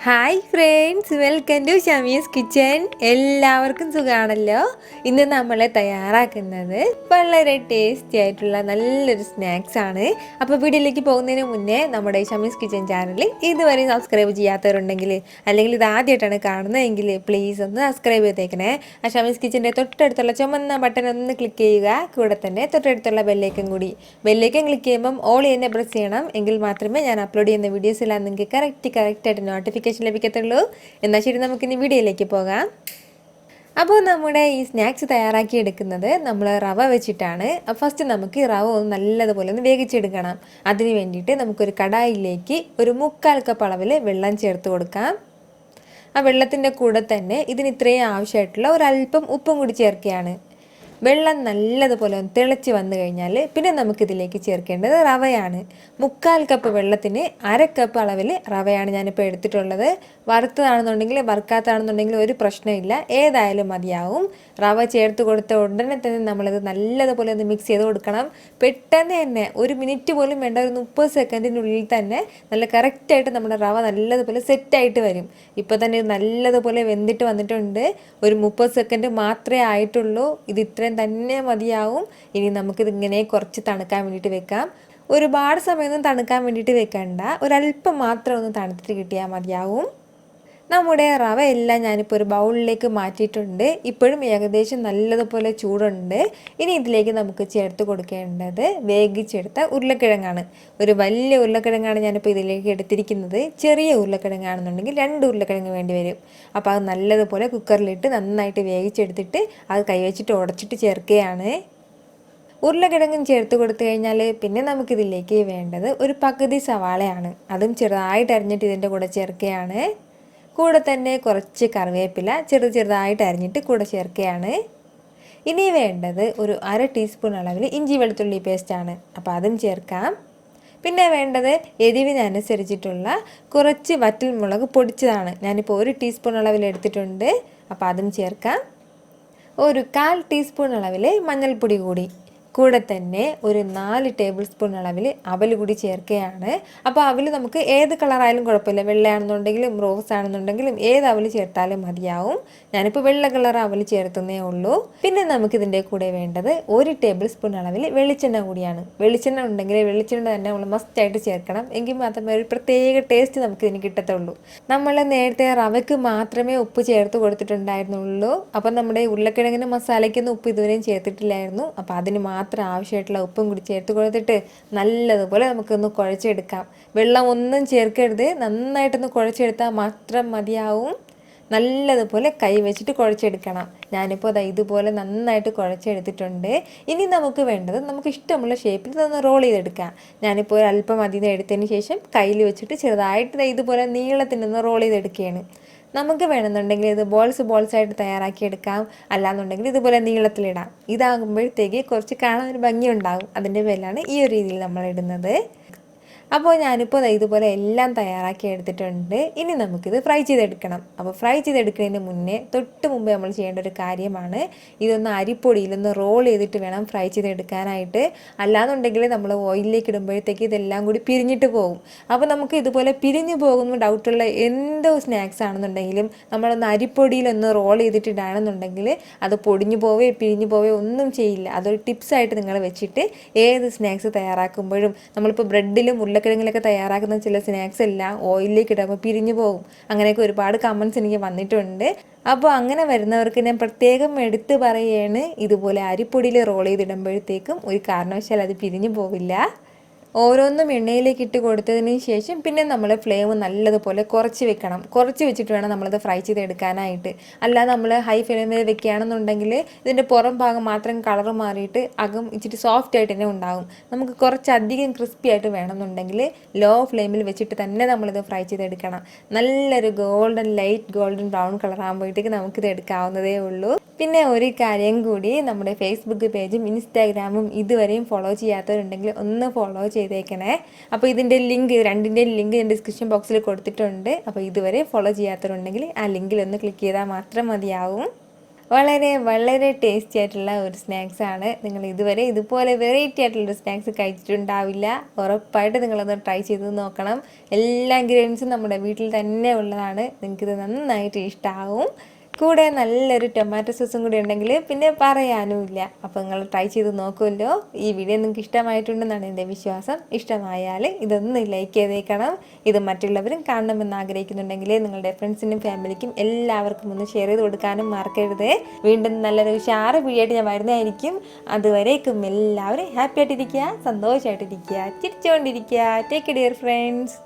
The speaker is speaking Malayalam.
Hi friends, welcome to Shami's kitchen. എല്ലാവർക്കും സുഖമാണല്ലോ. ഇന്ന് നമ്മൾ തയ്യാറാക്കുന്നത് വളരെ ടേസ്റ്റി ആയിട്ടുള്ള നല്ലൊരു സ്നാക്സ് ആണ്. അപ്പോൾ വീഡിയോയിലേക്ക് പോകുന്നതിന് മുന്നേ നമ്മുടെ ഷമീസ് കിച്ചൻ ചാനൽ ഇതുവരെ സബ്സ്ക്രൈബ് ചെയ്യാത്തവരുണ്ടെങ്കിൽ, അല്ലെങ്കിൽ ഇത് ആദ്യമായിട്ടാണ് കാണുന്നതെങ്കിൽ പ്ലീസ് ഒന്ന് സബ്സ്ക്രൈബ് ചെയ്തേക്കണേ. ആ ഷമീസ് കിച്ചൻ്റെ തൊട്ടടുത്തുള്ള ചുമന്ന ബട്ടൺ ഒന്ന് ക്ലിക്ക് ചെയ്യുക. കൂടെ തന്നെ തൊട്ടടുത്തുള്ള ബെല്ലേക്കും ക്ലിക്ക് ചെയ്യുമ്പം ഓൾ തന്നെ പ്രസ് ചെയ്യണം. എങ്കിൽ മാത്രമേ ഞാൻ അപ്ലോഡ് ചെയ്യുന്ന വീഡിയോസ് എല്ലാം നിങ്ങൾക്ക് കറക്റ്റായിട്ട് നോട്ടിഫിക്കേഷൻ ലഭിക്കത്തുള്ളൂ. എന്നാൽ ശരി, നമുക്കിനി വീഡിയോയിലേക്ക് പോകാം. അപ്പോൾ നമ്മുടെ ഈ സ്നാക്സ് തയ്യാറാക്കി എടുക്കുന്നത് നമ്മൾ റവ വെച്ചിട്ടാണ്. ഫസ്റ്റ് നമുക്ക് റവ ഒന്ന് നല്ലതുപോലെ ഒന്ന് വേവിച്ചെടുക്കണം. അതിന് വേണ്ടിയിട്ട് നമുക്കൊരു കടായിലേക്ക് ഒരു 1/4 കപ്പ് അളവിൽ വെള്ളം ചേർത്ത് കൊടുക്കാം. ആ വെള്ളത്തിൻ്റെ കൂടെ തന്നെ ഇതിന് ഇത്രയും ആവശ്യമായിട്ടുള്ള ഒരല്പം ഉപ്പും കൂടി ചേർക്കുകയാണ്. വെള്ളം നല്ലതുപോലെ ഒന്ന് തിളച്ച് വന്നു കഴിഞ്ഞാൽ പിന്നെ നമുക്കിതിലേക്ക് ചേർക്കേണ്ടത് റവയാണ്. 1/4 കപ്പ് വെള്ളത്തിന് 1/2 കപ്പ് അളവിൽ റവയാണ് ഞാനിപ്പോൾ എടുത്തിട്ടുള്ളത്. വറുത്തതാണെന്നുണ്ടെങ്കിൽ വറുക്കാത്തതാണെന്നുണ്ടെങ്കിൽ ഒരു പ്രശ്നമില്ല, ഏതായാലും മതിയാവും. റവ ചേർത്ത് കൊടുത്ത ഉടനെ തന്നെ നമ്മളിത് നല്ലതുപോലെ ഒന്ന് മിക്സ് ചെയ്ത് കൊടുക്കണം. പെട്ടെന്ന് തന്നെ 1 മിനിറ്റ് പോലും വേണ്ട, ഒരു 30 സെക്കൻഡിനുള്ളിൽ തന്നെ നല്ല കറക്റ്റായിട്ട് നമ്മുടെ റവ നല്ലതുപോലെ സെറ്റായിട്ട് വരും. ഇപ്പോൾ തന്നെ ഇത് നല്ലതുപോലെ വെന്തിട്ട് വന്നിട്ടുണ്ട്. ഒരു 30 സെക്കൻഡ് മാത്രമേ ആയിട്ടുള്ളൂ. ഇത് ഇത്രയും തന്നെ മതിയാവും. ഇനി നമുക്കിതിങ്ങനെ കുറച്ച് തണുക്കാൻ വേണ്ടിയിട്ട് വെക്കാം. ഒരുപാട് സമയമൊന്നും തണുക്കാൻ വേണ്ടിയിട്ട് വെക്കണ്ട, ഒരല്പം മാത്രം ഒന്ന് തണുത്തിട്ട് കിട്ടിയാൽ മതിയാവും. നമ്മുടെ റവ എല്ലാം ഞാനിപ്പോൾ ഒരു ബൗളിലേക്ക് മാറ്റിയിട്ടുണ്ട്. ഇപ്പോഴും ഏകദേശം നല്ലതുപോലെ ചൂടുണ്ട്. ഇനി ഇതിലേക്ക് നമുക്ക് ചേർത്ത് കൊടുക്കേണ്ടത് വേവിച്ചെടുത്ത ഉരുളക്കിഴങ്ങാണ്. ഒരു വലിയ ഉരുളക്കിഴങ്ങാണ് ഞാനിപ്പോൾ ഇതിലേക്ക് എടുത്തിരിക്കുന്നത്. ചെറിയ ഉരുളക്കിഴങ്ങാണെന്നുണ്ടെങ്കിൽ 2 ഉരുളക്കിഴങ്ങ് വേണ്ടി വരും. അപ്പോൾ അത് നല്ലതുപോലെ കുക്കറിലിട്ട് നന്നായിട്ട് വേവിച്ചെടുത്തിട്ട് അത് കൈവച്ചിട്ട് ഉടച്ചിട്ട് ചേർക്കുകയാണ്. ഉരുളക്കിഴങ്ങും ചേർത്ത് കൊടുത്തു കഴിഞ്ഞാൽ പിന്നെ നമുക്കിതിലേക്ക് വേണ്ടത് ഒരു പകുതി സവാളയാണ്. അതും ചെറുതായിട്ട് അരിഞ്ഞിട്ട് ഇതിൻ്റെ കൂടെ ചേർക്കുകയാണ്. കൂടെ തന്നെ കുറച്ച് കറിവേപ്പില ചെറുതായിട്ട് അരിഞ്ഞിട്ട് കൂടെ ചേർക്കുകയാണ്. ഇനി വേണ്ടത് ഒരു 1/2 ടീസ്പൂൺ അളവിൽ ഇഞ്ചി വെളുത്തുള്ളി പേസ്റ്റാണ്. അപ്പോൾ അതും ചേർക്കാം. പിന്നെ വേണ്ടത് എരിവിനനുസരിച്ചിട്ടുള്ള കുറച്ച് വറ്റൽ മുളക് പൊടിച്ചതാണ്. ഞാനിപ്പോൾ 1 ടീസ്പൂൺ അളവിൽ എടുത്തിട്ടുണ്ട്. അപ്പോൾ അതും ചേർക്കാം. ഒരു 1/4 ടീസ്പൂൺ അളവിൽ മഞ്ഞൾപ്പൊടി കൂടി. കൂടെ തന്നെ ഒരു 4 ടേബിൾ സ്പൂൺ അളവിൽ അവൽ കൂടി ചേർക്കുകയാണ്. അപ്പോൾ അവൽ നമുക്ക് ഏത് കളറായാലും കുഴപ്പമില്ല, വെള്ളയാണെന്നുണ്ടെങ്കിലും റോസ് ആണെന്നുണ്ടെങ്കിലും ഏത് അവൽ ചേർത്താലും മതിയാവും. ഞാനിപ്പോൾ വെള്ള കളർ അവൽ ചേർത്തുന്നേ ഉള്ളൂ. പിന്നെ നമുക്കിതിൻ്റെ കൂടെ വേണ്ടത് 1 ടേബിൾ സ്പൂൺ അളവിൽ വെളിച്ചെണ്ണ കൂടിയാണ്. വെളിച്ചെണ്ണ ഉണ്ടെങ്കിൽ വെളിച്ചെണ്ണ തന്നെ നമ്മൾ മസ്റ്റായിട്ട് ചേർക്കണം. എങ്കിൽ മാത്രമേ ഒരു പ്രത്യേക ടേസ്റ്റ് നമുക്കിതിന് കിട്ടത്തുള്ളൂ. നമ്മൾ നേരത്തെ റവയ്ക്ക് മാത്രമേ ഉപ്പ് ചേർത്ത് കൊടുത്തിട്ടുണ്ടായിരുന്നുള്ളൂ. അപ്പം നമ്മുടെ ഉരുളക്കിഴങ്ങിന് മസാലയ്ക്കൊന്നും ഉപ്പ് ഇതുവരെയും ചേർത്തിട്ടില്ലായിരുന്നു. അപ്പോൾ അതിന് മാത്രം ആവശ്യമായിട്ടുള്ള ഉപ്പും കൂടി ചേർത്ത് കൊടുത്തിട്ട് നല്ലതുപോലെ നമുക്കൊന്ന് കുഴച്ചെടുക്കാം. വെള്ളം ഒന്നും ചേർക്കരുത്, നന്നായിട്ടൊന്ന് കുഴച്ചെടുത്താൽ മാത്രം മതിയാവും. നല്ലതുപോലെ കൈ വെച്ചിട്ട് കുഴച്ചെടുക്കണം. ഞാനിപ്പോൾ ഇതുപോലെ നന്നായിട്ട് കുഴച്ചെടുത്തിട്ടുണ്ട്. ഇനി നമുക്ക് വേണ്ടത് നമുക്ക് ഇഷ്ടമുള്ള ഷേപ്പിൽ ഇതൊന്ന് റോൾ ചെയ്തെടുക്കാം. ഞാനിപ്പോൾ ഒരല്പം അതിൽ നിന്ന് എടുത്തതിന് ശേഷം കയ്യിൽ വെച്ചിട്ട് ചെറുതായിട്ട് ഇതുപോലെ നീളത്തിനൊന്ന് റോൾ ചെയ്തെടുക്കുകയാണ്. നമുക്ക് വേണമെന്നുണ്ടെങ്കിൽ ഇത് ബോൾസായിട്ട് തയ്യാറാക്കിയെടുക്കാം, അല്ലാന്നുണ്ടെങ്കിൽ ഇതുപോലെ നീളത്തിലിടാം. ഇതാകുമ്പോഴത്തേക്ക് കുറച്ച് കാണാൻ ഒരു ഭംഗിയുണ്ടാകും. അതിൻ്റെ പേരിലാണ് ഈ ഒരു രീതിയിൽ നമ്മൾ ഇടുന്നത്. അപ്പോൾ ഞാനിപ്പോൾ ഇതുപോലെ എല്ലാം തയ്യാറാക്കി എടുത്തിട്ടുണ്ട്. ഇനി നമുക്കിത് ഫ്രൈ ചെയ്തെടുക്കണം. അപ്പോൾ ഫ്രൈ ചെയ്തെടുക്കുന്നതിന് മുന്നേ തൊട്ട് മുമ്പേ നമ്മൾ ചെയ്യേണ്ട ഒരു കാര്യമാണ്, ഇതൊന്ന് അരിപ്പൊടിയിലൊന്ന് റോൾ ചെയ്തിട്ട് വേണം ഫ്രൈ ചെയ്തെടുക്കാനായിട്ട്. അല്ലാന്നുണ്ടെങ്കിൽ നമ്മൾ ഓയിലിലേക്ക് ഇടുമ്പോഴത്തേക്ക് ഇതെല്ലാം കൂടി പിരിഞ്ഞിട്ട് പോകും. അപ്പോൾ നമുക്ക് ഇതുപോലെ പിരിഞ്ഞു പോകുന്ന ഡൗട്ടുള്ള എന്തോ സ്നാക്സ് ആണെന്നുണ്ടെങ്കിലും നമ്മളൊന്ന് അരിപ്പൊടിയിലൊന്ന് റോൾ ചെയ്തിട്ടിടാണെന്നുണ്ടെങ്കിൽ അത് പൊടിഞ്ഞു പിരിഞ്ഞു പോവേ ഒന്നും ചെയ്യില്ല. അതൊരു ടിപ്സായിട്ട് നിങ്ങൾ വെച്ചിട്ട് ഏത് സ്നാക്സ് തയ്യാറാക്കുമ്പോഴും, നമ്മളിപ്പോൾ ബ്രെഡിലും ഉരുളക്കിഴങ്ങിലൊക്കെ തയ്യാറാക്കുന്ന ചില സ്നാക്സ് എല്ലാം ഓയിലിലേക്ക് ഇടുമ്പോൾ പിരിഞ്ഞു പോകും. അങ്ങനെയൊക്കെ ഒരുപാട് കമൻസ് എനിക്ക് വന്നിട്ടുണ്ട്. അപ്പോൾ അങ്ങനെ വരുന്നവർക്ക് ഞാൻ പ്രത്യേകം എടുത്ത് പറയുകയാണ്, ഇതുപോലെ അരിപ്പൊടിയിൽ റോൾ ചെയ്തിടുമ്പോഴത്തേക്കും ഒരു കാരണവശാൽ അത് പിരിഞ്ഞു പോവില്ല. ഓരോന്നും എണ്ണയിലേക്ക് ഇട്ട് കൊടുത്തതിന് ശേഷം പിന്നെ നമ്മൾ ഫ്ലെയിം നല്ലതുപോലെ കുറച്ച് വെക്കണം. കുറച്ച് വെച്ചിട്ട് വേണം നമ്മളത് ഫ്രൈ ചെയ്തെടുക്കാനായിട്ട്. അല്ലാതെ നമ്മൾ ഹൈ ഫ്ലെയിമിൽ വെക്കുകയാണെന്നുണ്ടെങ്കിൽ ഇതിൻ്റെ പുറം ഭാഗം മാത്രം കളർ മാറിയിട്ട് അകം ഇച്ചിരി സോഫ്റ്റ് ആയിട്ട് തന്നെ ഉണ്ടാകും. നമുക്ക് കുറച്ചധികം ക്രിസ്പി ആയിട്ട് വേണമെന്നുണ്ടെങ്കിൽ ലോ ഫ്ലെയിമിൽ വെച്ചിട്ട് തന്നെ നമ്മളിത് ഫ്രൈ ചെയ്തെടുക്കണം. നല്ലൊരു ലൈറ്റ് ഗോൾഡൻ ബ്രൗൺ കളർ ആകുമ്പോഴത്തേക്ക് നമുക്കിത് എടുക്കാവുന്നതേ ഉള്ളൂ. പിന്നെ ഒരു കാര്യം കൂടി, നമ്മുടെ ഫേസ്ബുക്ക് പേജും ഇൻസ്റ്റാഗ്രാമും ഇതുവരെയും ഫോളോ ചെയ്യാത്തവരുണ്ടെങ്കിൽ ഒന്ന് ഫോളോ ചെയ്തേക്കണേ. അപ്പോൾ ഇതിൻ്റെ ലിങ്ക്, രണ്ടിൻ്റെയും ലിങ്ക് ഞാൻ ഡിസ്ക്രിപ്ഷൻ ബോക്സിൽ കൊടുത്തിട്ടുണ്ട്. അപ്പോൾ ഇതുവരെ ഫോളോ ചെയ്യാത്തവരുണ്ടെങ്കിൽ ആ ലിങ്കിൽ ഒന്ന് ക്ലിക്ക് ചെയ്താൽ മാത്രം മതിയാവും. വളരെ വളരെ ടേസ്റ്റി ആയിട്ടുള്ള ഒരു സ്നാക്സാണ്. നിങ്ങൾ ഇതുവരെ ഇതുപോലെ വെറൈറ്റി ആയിട്ടുള്ളൊരു സ്നാക്സ് കഴിച്ചിട്ടുണ്ടാവില്ല. ഉറപ്പായിട്ട് നിങ്ങളൊന്ന് ട്രൈ ചെയ്ത് നോക്കണം. എല്ലാ ഇൻഗ്രീഡിയൻസും നമ്മുടെ വീട്ടിൽ തന്നെ ഉള്ളതാണ്. നിങ്ങൾക്കിത് നന്നായിട്ട് ഇഷ്ടമാവും. കൂടെ നല്ലൊരു ടൊമാറ്റോ സോസും കൂടി ഉണ്ടെങ്കിൽ പിന്നെ പറയാനുമില്ല. അപ്പോൾ നിങ്ങൾ ട്രൈ ചെയ്ത് നോക്കുമല്ലോ. ഈ വീഡിയോ നിങ്ങൾക്ക് ഇഷ്ടമായിട്ടുണ്ടെന്നാണ് എൻ്റെ വിശ്വാസം. ഇഷ്ടമായാൽ ഇതൊന്ന് ലൈക്ക് ചെയ്തേക്കണം. ഇത് മറ്റുള്ളവരും കാണണമെന്ന് ആഗ്രഹിക്കുന്നുണ്ടെങ്കിൽ നിങ്ങളുടെ ഫ്രണ്ട്സിനും ഫാമിലിക്കും എല്ലാവർക്കും ഒന്ന് ഷെയർ ചെയ്ത് കൊടുക്കാനും മറക്കരുത്. വീണ്ടും നല്ലൊരു ഉഷാറ് വീഡിയോ ആയിട്ട് ഞാൻ വരുന്നതായിരിക്കും. അതുവരേക്കും എല്ലാവരും ഹാപ്പി ആയിട്ടിരിക്കുക, സന്തോഷമായിട്ടിരിക്കുക, ചിരിച്ചുകൊണ്ടിരിക്കുക. Take care friends.